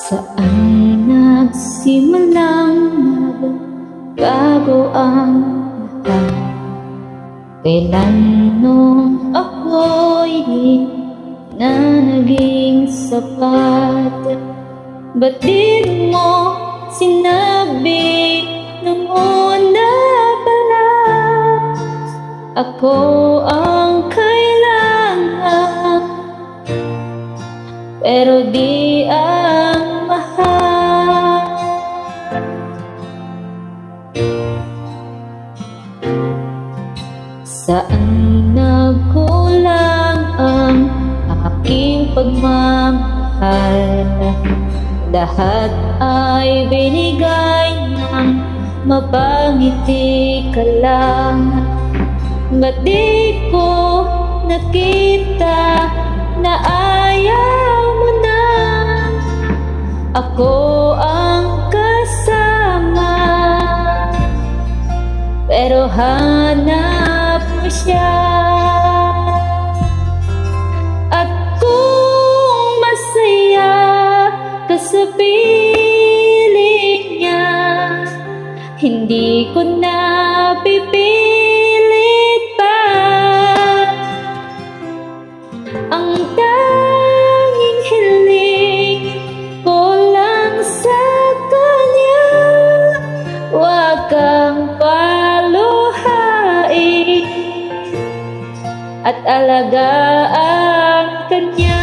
Saan nagsimulang magbago ang lahat? Kailan nung ako'y di na naging sapat? Ba't di mo sinabi nung una pa lang ako ang kailangan, pero di ang mahal? Saan nagkulang ang aking pagmamahal? Lahat ay binigay ng mapangiti ka lang. Ba't di ko nakita na ayaw mo na ako ang kasama? Pero hanap mo siya, at kung masaya ka sa piling niya, hindi ko na pipilit pa. Ang tanging hiling ko lang sa kanya, huwag kang paluhain at alagaan kanya.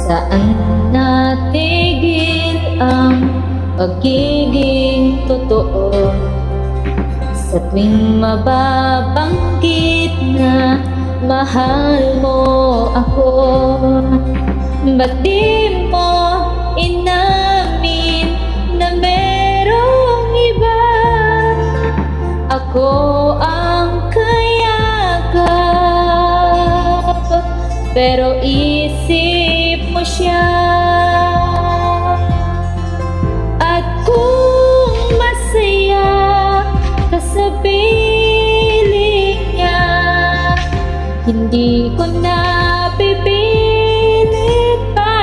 Saan natigil ang pagiging totoo? Sa tuwing mababanggit na mahal mo ako, ba't di mo inamin na merong iba? Ako ang kayakap, pero isip mo siya. At kung masaya ka sa piling niya, hindi ko na pipilit pa.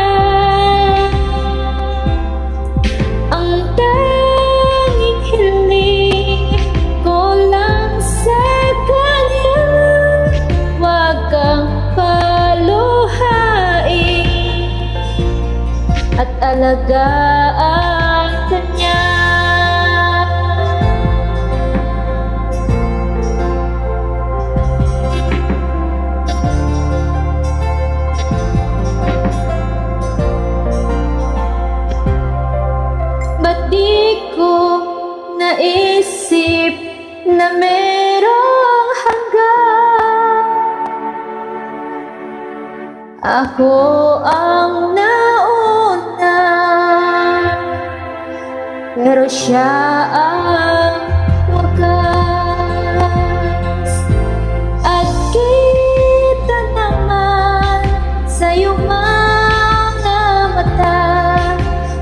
Ang tanging hiling ko lang sa kanya, huwag kang paluhain at alagaan kanya. Ba't di ko naisip na merong hanggan? Ako ang nauna, pero siya ang wakas. At kita naman sa iyong mga mata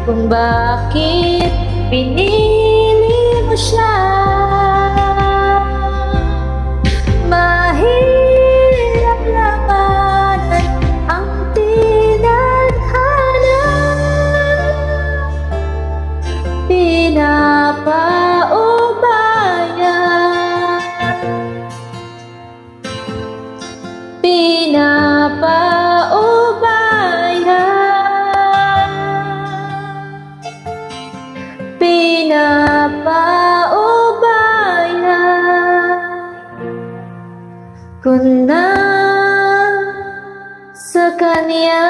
kung bakit pinili mo siya. Mahirap labanan ang tinadhana, pinapaubaya, pinapaubaya, pinapaubaya ko na sa kanya.